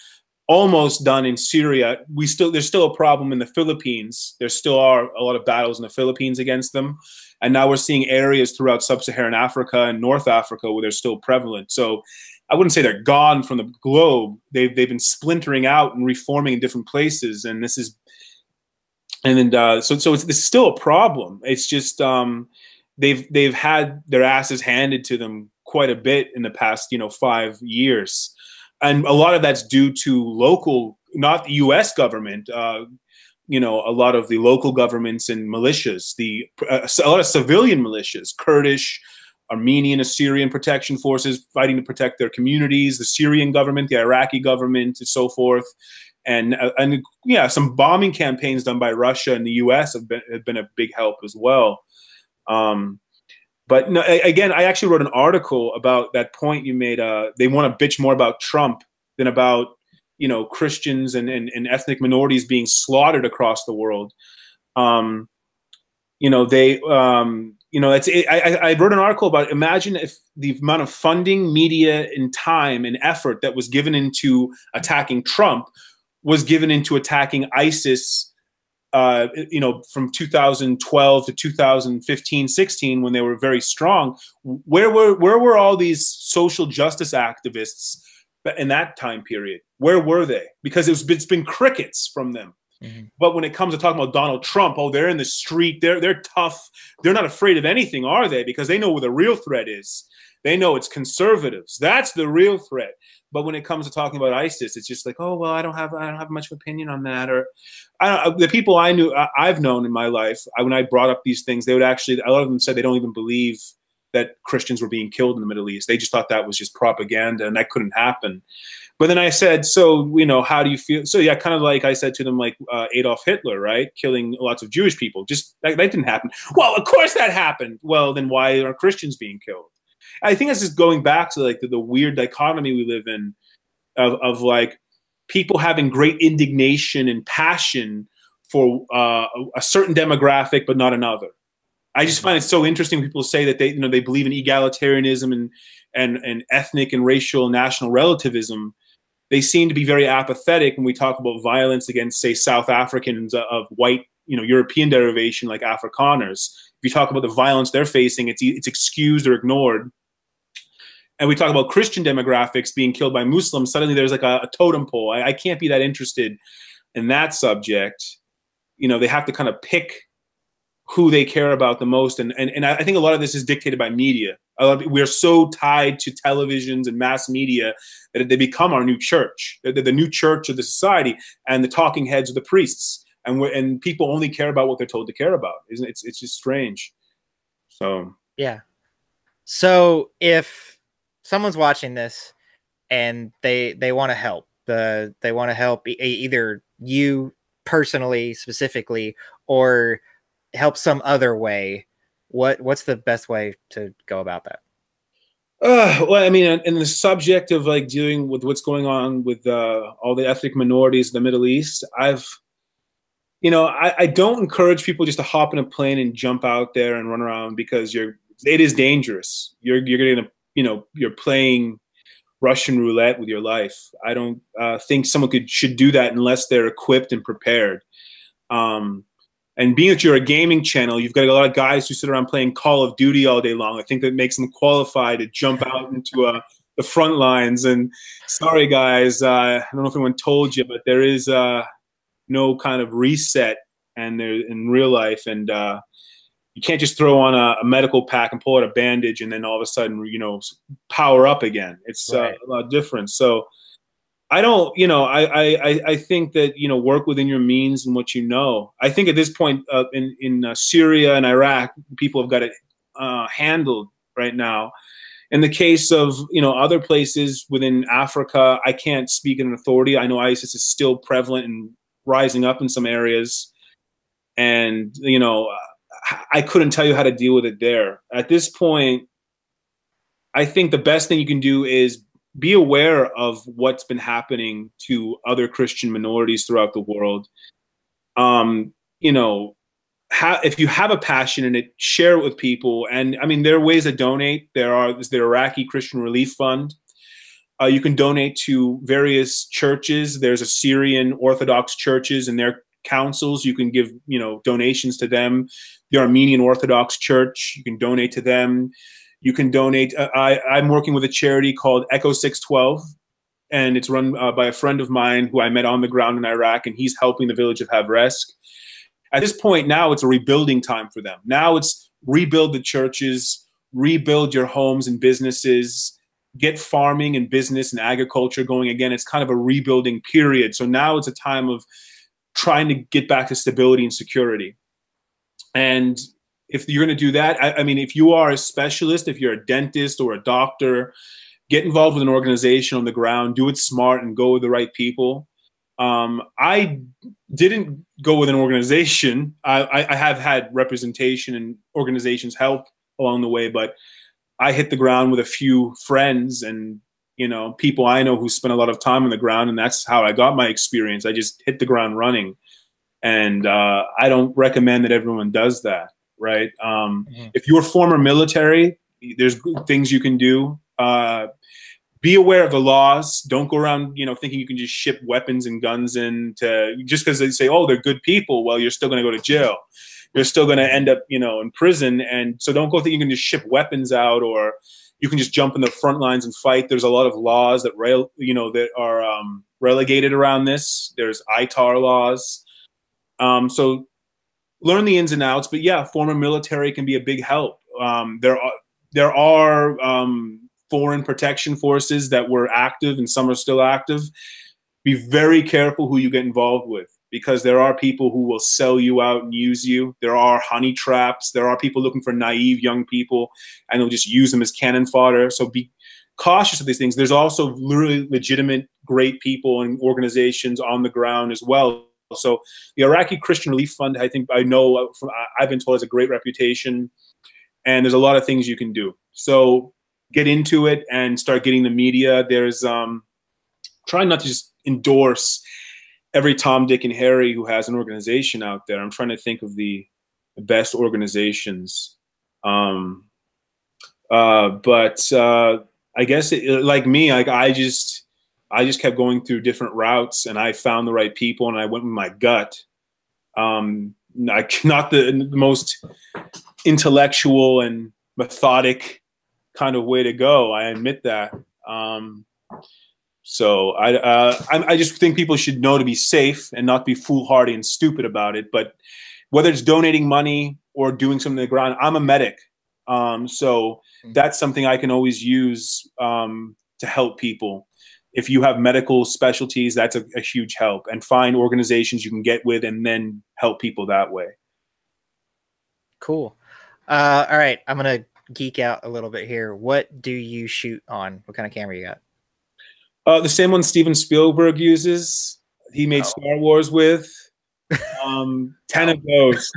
Speaker 2: Almost done in Syria. There's still a problem in the Philippines. There still are a lot of battles in the Philippines against them. And now we're seeing areas throughout sub-Saharan Africa and North Africa where they're still prevalent. So I wouldn't say they're gone from the globe. They've been splintering out and reforming in different places. And this is, this is still a problem. It's just they've had their asses handed to them quite a bit in the past 5 years. and a lot of that's due to local, not the U.S. government. You know, a lot of the local governments and militias, a lot of civilian militias, Kurdish, Armenian, Assyrian protection forces fighting to protect their communities, the Syrian government, the Iraqi government, and so forth. And yeah, some bombing campaigns done by Russia and the U.S. have been a big help as well. But no, again, I actually wrote an article about that point you made. They want to bitch more about Trump than about, you know, Christians and ethnic minorities being slaughtered across the world. You know, you know, I wrote an article about, imagine if the amount of funding, media, and time and effort that was given into attacking Trump was given into attacking ISIS, you know, from 2012 to 2015, 16, when they were very strong. Where were all these social justice activists in that time period? Where were they? Because it's been crickets from them. Mm-hmm. But when it comes to talking about Donald Trump, oh, they're in the street, they're tough, they're not afraid of anything, are they? Because they know where the real threat is. They know it's conservatives. That's the real threat. But when it comes to talking about ISIS, it's just like, oh, well, I don't have much of opinion on that. Or the people I've known in my life, when I brought up these things, they would actually, a lot of them said they don't even believe that Christians were being killed in the Middle East. They just thought that was just propaganda and that couldn't happen. But then I said, so, you know, how do you feel? So yeah, kind of like I said to them, like Adolf Hitler, right? Killing lots of Jewish people. Just that didn't happen. Well, of course that happened. Well, then why are Christians being killed? I think that's just going back to like the weird dichotomy we live in of like people having great indignation and passion for a certain demographic, but not another. I just find it so interesting when people say that they, you know, they believe in egalitarianism and ethnic and racial national relativism. They seem to be very apathetic when we talk about violence against, say, South Africans of white, you know, European derivation like Afrikaners. If you talk about the violence they're facing, it's excused or ignored. And we talk about Christian demographics being killed by Muslims, suddenly there's like a totem pole. I can't be that interested in that subject. You know, they have to kind of pick who they care about the most. And I think a lot of this is dictated by media. We're so tied to televisions and mass media that they become our new church. They're the new church of the society, and the talking heads are the priests. And people only care about what they're told to care about. Isn't it? It's just strange. So
Speaker 1: yeah. So if someone's watching this and they want to help, they want to help either you personally, specifically, or help some other way, what's the best way to go about that?
Speaker 2: Well, I mean, in the subject of like dealing with what's going on with all the ethnic minorities in the Middle East, you know, I don't encourage people just to hop in a plane and jump out there and run around, because it is dangerous. You're gonna, you know, you're playing Russian roulette with your life. I don't think someone should do that unless they're equipped and prepared. And being that you're a gaming channel, you've got a lot of guys who sit around playing Call of Duty all day long. I think that makes them qualified to jump out into the front lines. And sorry, guys, I don't know if anyone told you, but there is no kind of reset in real life. And you can't just throw on a medical pack and pull out a bandage and then all of a sudden, you know, power up again. It's right. A lot different. So I don't, you know, I think that, you know, work within your means and what you know. I think at this point in Syria and Iraq, people have got it handled right now. In the case of, you know, other places within Africa, I can't speak in authority. I know ISIS is still prevalent and rising up in some areas. And, you know, I couldn't tell you how to deal with it there. At this point, I think the best thing you can do is be aware of what's been happening to other Christian minorities throughout the world. You know, if you have a passion in it, share it with people. And I mean, there are ways to donate. There's the Iraqi Christian Relief Fund. You can donate to various churches. There's a Syrian Orthodox churches and their councils. You can give, you know, donations to them. The Armenian Orthodox Church, you can donate to them. You can donate. I'm working with a charity called Echo 612, and it's run by a friend of mine who I met on the ground in Iraq, and he's helping the village of Havresk. At this point now, it's a rebuilding time for them. Now it's rebuild the churches, rebuild your homes and businesses, get farming and business and agriculture going again. It's kind of a rebuilding period. So now it's a time of trying to get back to stability and security. And if you're going to do that, I mean, if you are a specialist, if you're a dentist or a doctor, get involved with an organization on the ground, do it smart and go with the right people. I didn't go with an organization. I have had representation and organizations help along the way, but I hit the ground with a few friends and, you know, people I know who spent a lot of time on the ground, and that's how I got my experience. I just hit the ground running. And I don't recommend that everyone does that, right? If you're former military, there's things you can do. Be aware of the laws. Don't go around, you know, thinking you can just ship weapons and guns in to, just because they say, oh, they're good people. Well, you're still going to go to jail. You're still going to end up, you know, in prison. And so don't go think you can just ship weapons out, or you can just jump in the front lines and fight. There's a lot of laws that that are relegated around this. There's ITAR laws. So learn the ins and outs. But yeah, former military can be a big help. There are foreign protection forces that were active, and some are still active. Be very careful who you get involved with, because there are people who will sell you out and use you. There are honey traps. There are people looking for naive young people, and they'll just use them as cannon fodder. So be cautious of these things. There's also really legitimate, great people and organizations on the ground as well. So the Iraqi Christian Relief Fund, I've been told, has a great reputation, and there's a lot of things you can do. So get into it and start getting the media. There's try not to just endorse every Tom, Dick, and Harry who has an organization out there. I'm trying to think of the best organizations. But I guess like me, like I just kept going through different routes, and I found the right people, and I went with my gut. Not the most intellectual and methodic kind of way to go. I admit that. So I just think people should know to be safe and not be foolhardy and stupid about it. But whether it's donating money or doing something on the ground, I'm a medic. So that's something I can always use to help people. If you have medical specialties, that's a huge help. And find organizations you can get with and then help people that way.
Speaker 1: Cool. All right. I'm going to geek out a little bit here. What do you shoot on? What kind of camera you got?
Speaker 2: The same one Steven Spielberg uses. He made Star Wars with. 10 of those.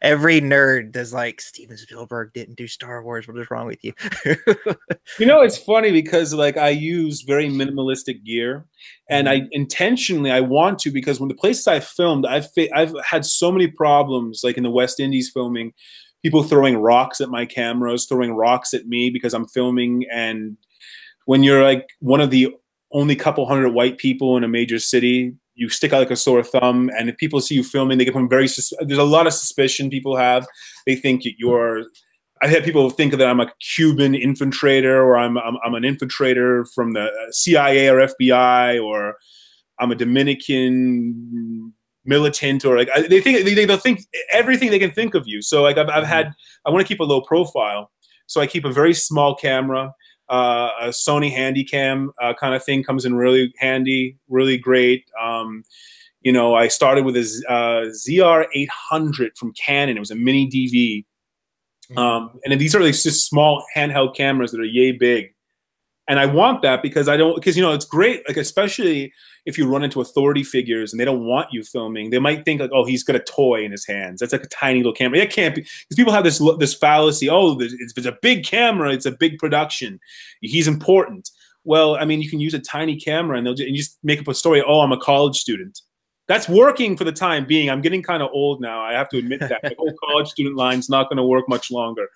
Speaker 1: Every nerd does like, Steven Spielberg didn't do Star Wars. What is wrong with you?
Speaker 2: You know, it's funny because like I use very minimalistic gear, and I intentionally, I want to, because when the places I filmed, I've had so many problems, like in the West Indies filming, people throwing rocks at my cameras, throwing rocks at me because I'm filming. And when you're like one of the only couple hundred white people in a major city, you stick out like a sore thumb. And if people see you filming, they become there's a lot of suspicion people have. They think I've had people think that I'm a Cuban infiltrator, or I'm an infiltrator from the CIA or FBI, or I'm a Dominican militant, or like they'll think everything they can think of you. So like I want to keep a low profile. So I keep a very small camera. A Sony Handycam kind of thing comes in really handy, really great. You know, I started with a ZR-800 from Canon. It was a mini DV. And these are like just small handheld cameras that are yay big. And I want that because you know, it's great, like especially if you run into authority figures and they don't want you filming, they might think like, oh, he's got a toy in his hands. That's like a tiny little camera. It can't be, because people have this fallacy. Oh, it's a big camera. It's a big production. He's important. Well, I mean, you can use a tiny camera and you just make up a story. Oh, I'm a college student. That's working for the time being. I'm getting kind of old now. I have to admit that. The whole college student line's not going to work much longer.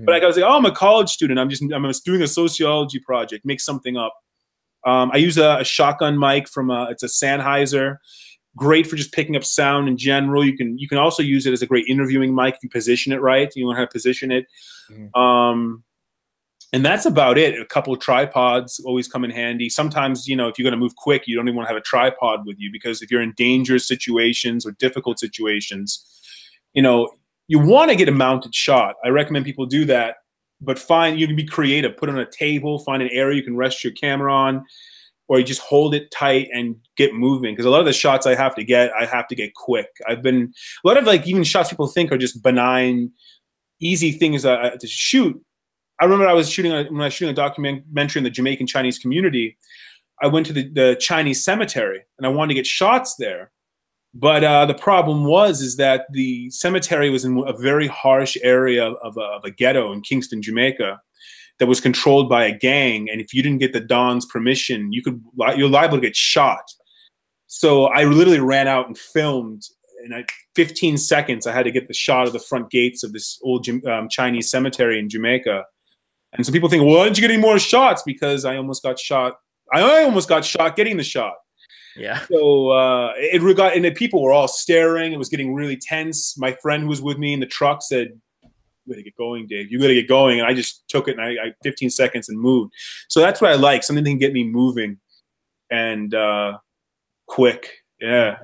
Speaker 2: But I was like, oh, I'm a college student. I'm doing a sociology project. Make something up. I use a shotgun mic it's a Sennheiser. Great for just picking up sound in general. You can also use it as a great interviewing mic if you position it right. You know how to position it. And that's about it. A couple of tripods always come in handy. Sometimes, you know, if you're going to move quick, you don't even want to have a tripod with you, because if you're in dangerous situations or difficult situations, you know, you want to get a mounted shot. I recommend people do that. but find you can be creative. Put it on a table, find an area you can rest your camera on, or you just hold it tight and get moving. Because a lot of the shots I have to get quick. I've been a lot of like even shots people think are just benign, easy things to shoot. I remember when I was shooting a documentary in the Jamaican Chinese community. I went to the Chinese cemetery and I wanted to get shots there. But the problem is that the cemetery was in a very harsh area of a ghetto in Kingston, Jamaica, that was controlled by a gang. And if you didn't get the Don's permission, you're liable to get shot. So I literally ran out and filmed. In 15 seconds, I had to get the shot of the front gates of this old Chinese cemetery in Jamaica. And so people think, well, why didn't you get any more shots? Because I almost got shot. I almost got shot getting the shot.
Speaker 1: Yeah.
Speaker 2: So and the people were all staring. It was getting really tense. My friend who was with me in the truck said, "You gotta get going, Dave. You gotta get going." And I just took it and I 15 seconds and moved. So that's what I like. Something that can get me moving and quick. Yeah.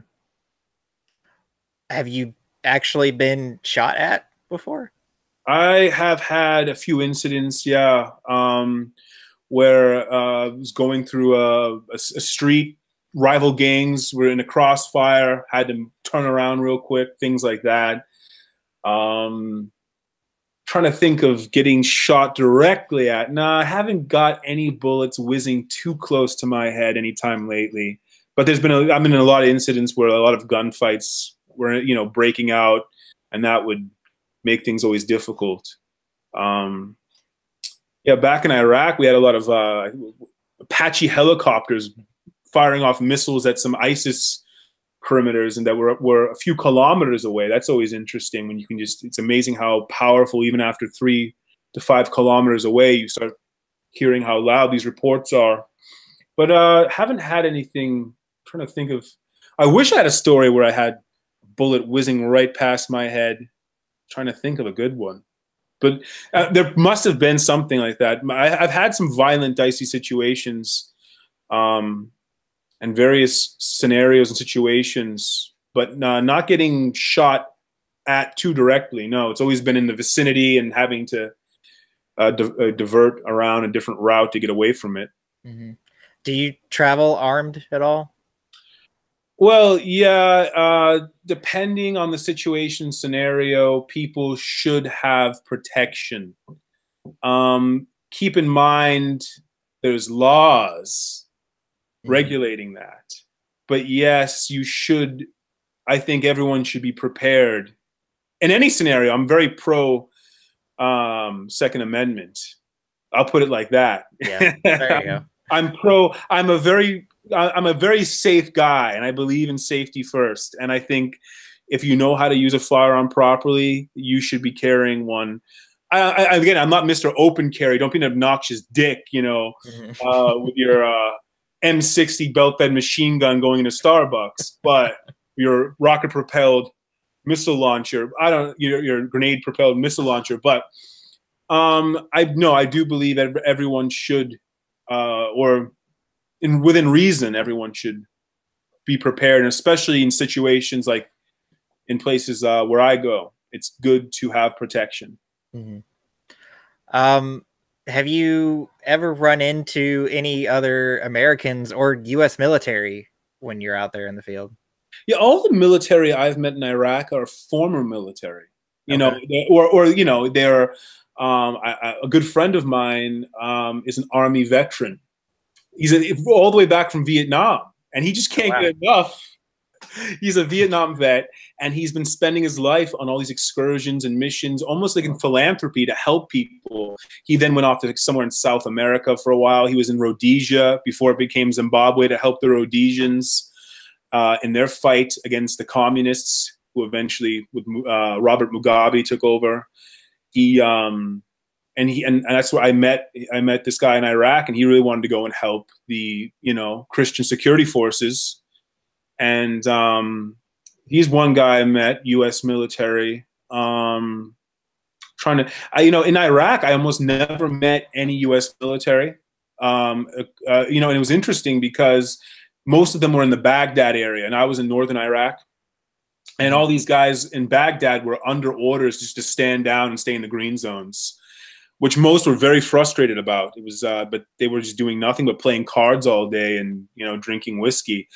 Speaker 1: Have you actually been shot at before?
Speaker 2: I have had a few incidents, yeah, where I was going through a street. Rival gangs were in a crossfire, had to turn around real quick, things like that. Trying to think of getting shot directly at. No, I haven't got any bullets whizzing too close to my head anytime lately. But I've been in a lot of incidents where a lot of gunfights were, breaking out, and that would make things always difficult. Yeah, back in Iraq, we had a lot of Apache helicopters firing off missiles at some ISIS perimeters, and that were a few kilometers away. That's always interesting when you can it's amazing how powerful, even after 3 to 5 kilometers away, you start hearing how loud these reports are. But haven't had anything. I'm trying to think of, I wish I had a story where I had a bullet whizzing right past my head. I'm trying to think of a good one. But there must have been something like that. I've had some violent, dicey situations, and various scenarios and situations, but not getting shot at too directly. No, it's always been in the vicinity and having to divert around a different route to get away from it.
Speaker 1: Mm-hmm. Do you travel armed at all?
Speaker 2: Well, yeah, depending on the situation scenario, people should have protection. Keep in mind, there's laws regulating that. But yes, you should, I think everyone should be prepared. In any scenario, I'm very pro Second Amendment. I'll put it like that.
Speaker 1: Yeah, there you go.
Speaker 2: I'm a very safe guy, and I believe in safety first. And I think if you know how to use a firearm properly, you should be carrying one. Again, I'm not Mr. Open Carry. Don't be an obnoxious dick, with your M60 belt-fed machine gun going into Starbucks, but your rocket-propelled missile launcher, your grenade-propelled missile launcher. But I do believe that everyone should, within reason, everyone should be prepared, and especially in situations like in places where I go. It's good to have protection.
Speaker 1: Mm-hmm. Have you ever run into any other Americans or U.S. military when you're out there in the field?
Speaker 2: Yeah, all the military I've met in Iraq are former military. They're a good friend of mine is an Army veteran. He's all the way back from Vietnam, and he just can't get enough. He's a Vietnam vet, and he's been spending his life on all these excursions and missions, almost like in philanthropy, to help people. He then went off to somewhere in South America for a while. He was in Rhodesia before it became Zimbabwe to help the Rhodesians in their fight against the communists, who eventually, with Robert Mugabe, took over. And that's where I met this guy in Iraq, and he really wanted to go and help the Christian security forces. And he's one guy I met, U.S. military. In Iraq, I almost never met any U.S. military. And it was interesting because most of them were in the Baghdad area, and I was in northern Iraq. And all these guys in Baghdad were under orders just to stand down and stay in the green zones, which most were very frustrated about. It was, but they were just doing nothing but playing cards all day and, you know, drinking whiskey.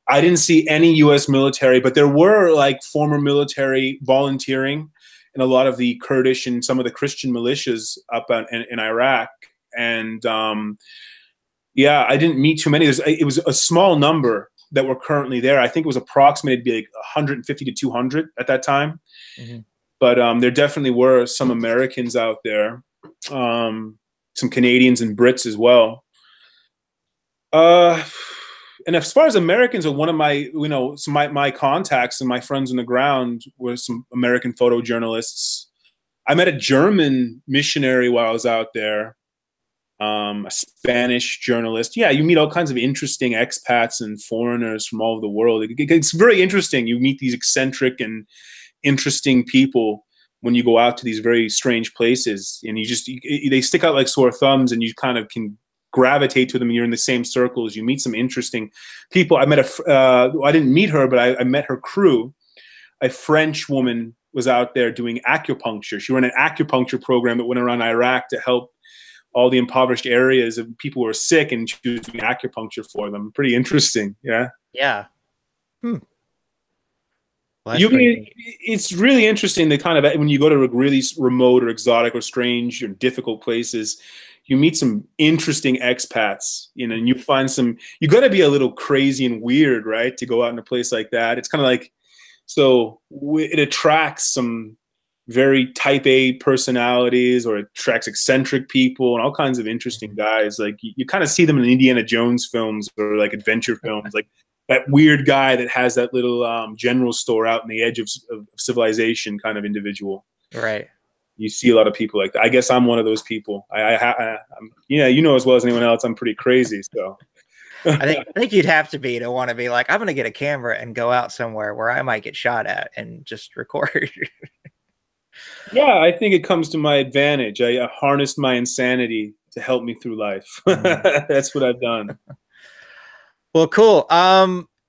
Speaker 2: I didn't see any U.S. military, but there were like former military volunteering in a lot of the Kurdish and some of the Christian militias up in Iraq. And yeah, I didn't meet too many. It was a small number that were currently there. I think it was approximated to be like 150 to 200 at that time. Mm-hmm. But there definitely were some Americans out there, some Canadians and Brits as well. And as far as Americans, are one of my, you know, my contacts and my friends on the ground were some American photojournalists. I met a German missionary while I was out there, a Spanish journalist. Yeah, you meet all kinds of interesting expats and foreigners from all over the world. It's very interesting. You meet these eccentric and interesting people when you go out to these very strange places, and they stick out like sore thumbs, and you kind of can gravitate to them. You're in the same circles. You meet some interesting people. I met I didn't meet her, but I met her crew. A French woman was out there doing acupuncture. She ran an acupuncture program that went around Iraq to help all the impoverished areas of people who were sick, and she was doing acupuncture for them. Pretty interesting. Yeah.
Speaker 1: Yeah. Well,
Speaker 2: it's really interesting. They kind of, when you go to really remote or exotic or strange or difficult places, you meet some interesting expats, you know, and you find you got to be a little crazy and weird, right, to go out in a place like that. It's kind of like, so it attracts some very type A personalities, or it attracts eccentric people and all kinds of interesting guys. Like you kind of see them in Indiana Jones films or like adventure films, like that weird guy that has that little general store out in the edge of civilization kind of individual.
Speaker 1: Right.
Speaker 2: You see a lot of people like that. I guess I'm one of those people. I'm, yeah, you know as well as anyone else, I'm pretty crazy. So
Speaker 1: I think you'd have to want to be like, I'm going to get a camera and go out somewhere where I might get shot at and just record.
Speaker 2: Yeah, I think it comes to my advantage. I harnessed my insanity to help me through life. That's what I've done.
Speaker 1: Well, cool.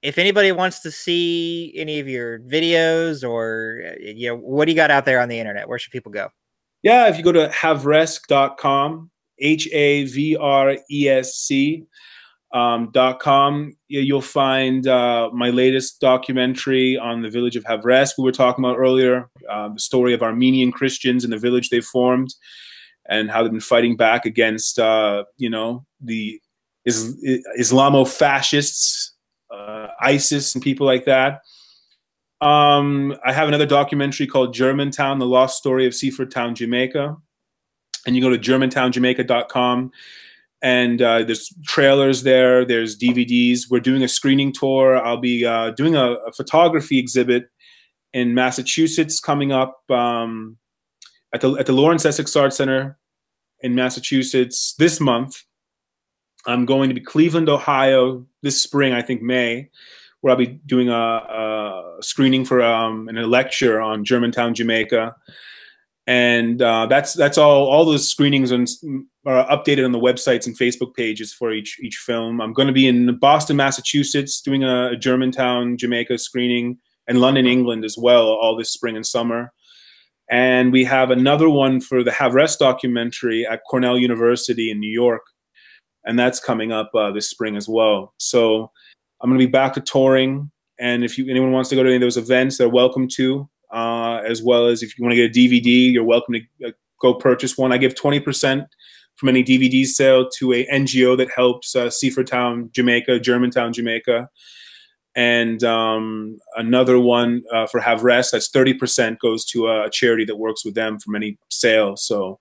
Speaker 1: If anybody wants to see any of your videos, or you know, what do you got out there on the internet? Where should people go?
Speaker 2: Yeah, if you go to havresc.com, HAVRESC.com, you'll find my latest documentary on the village of Havresk we were talking about earlier, the story of Armenian Christians in the village they formed and how they've been fighting back against, you know, the Islamo-fascists, ISIS and people like that. I have another documentary called Germantown, The Lost Story of Seaford Town, Jamaica. And you go to germantownjamaica.com, and there's trailers there, there's DVDs. We're doing a screening tour. I'll be doing a photography exhibit in Massachusetts coming up at the Lawrence Essex Art Center in Massachusetts this month. I'm going to be Cleveland, Ohio this spring, I think May, where I'll be doing a screening for and a lecture on Germantown, Jamaica. And that's all those screenings are updated on the websites and Facebook pages for each film. I'm going to be in Boston, Massachusetts, doing a Germantown, Jamaica screening, and London, England as well, all this spring and summer. And we have another one for the Havres documentary at Cornell University in New York, and that's coming up this spring as well. So I'm going to be back to touring, and if anyone wants to go to any of those events, they're welcome to. As well as if you want to get a DVD, you're welcome to go purchase one. I give 20% from any DVD sale to a NGO that helps Seaford Town, Jamaica, Germantown, Jamaica. And another one for Havres, that's 30% goes to a charity that works with them from any sale. So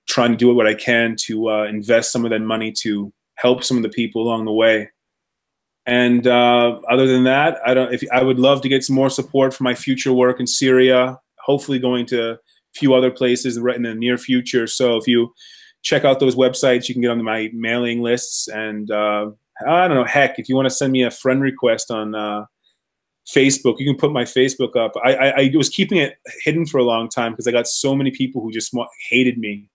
Speaker 2: trying to do what I can to invest some of that money to help some of the people along the way. And other than that, I would love to get some more support for my future work in Syria, hopefully going to a few other places in the near future. So if you check out those websites, you can get on my mailing lists. And I don't know, heck, if you want to send me a friend request on Facebook, you can put my Facebook up. I was keeping it hidden for a long time because I got so many people who just hated me,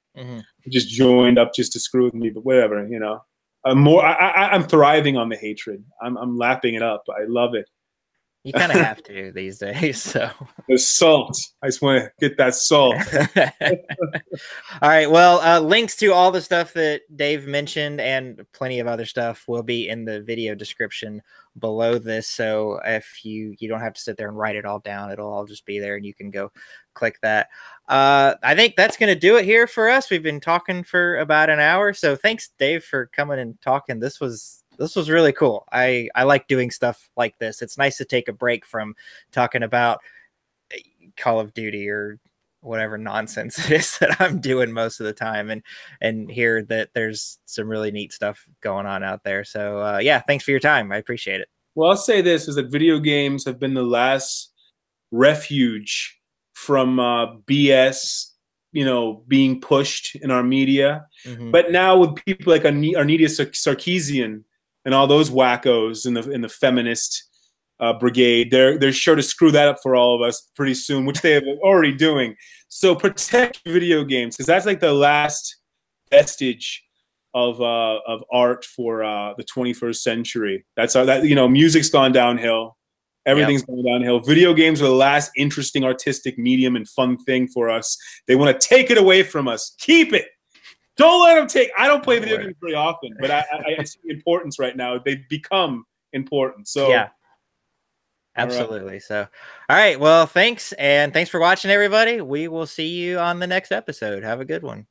Speaker 2: just joined up just to screw with me, but whatever, you know. I'm thriving on the hatred. I'm lapping it up. I love it.
Speaker 1: You kind of have to these days. So,
Speaker 2: The salt. I just want to get that salt.
Speaker 1: all right. Well, links to all the stuff that Dave mentioned and plenty of other stuff will be in the video description below this. So if you don't have to sit there and write it all down, it'll all just be there, and you can go click that. I think that's going to do it here for us. We've been talking for about an hour. So thanks, Dave, for coming and talking. This was really cool. I like doing stuff like this. It's nice to take a break from talking about Call of Duty or whatever nonsense it is that I'm doing most of the time, and hear that there's some really neat stuff going on out there. So yeah, thanks for your time. I appreciate it.
Speaker 2: Well, I'll say this is that video games have been the last refuge from BS, being pushed in our media.
Speaker 1: Mm-hmm.
Speaker 2: But now with people like Arnita Sarkeesian and all those wackos in the feminist brigade, they're sure to screw that up for all of us pretty soon, which they have already doing. So protect video games, because that's like the last vestige of art for the 21st century. That's that music's gone downhill. Everything's going downhill. Video games are the last interesting artistic medium and fun thing for us. They want to take it away from us. Keep it. Don't let them take. I don't play video games very often, but I see the importance right now. They've become important. So
Speaker 1: yeah, absolutely. Right. So, all right. Well, thanks, and thanks for watching, everybody. We will see you on the next episode. Have a good one.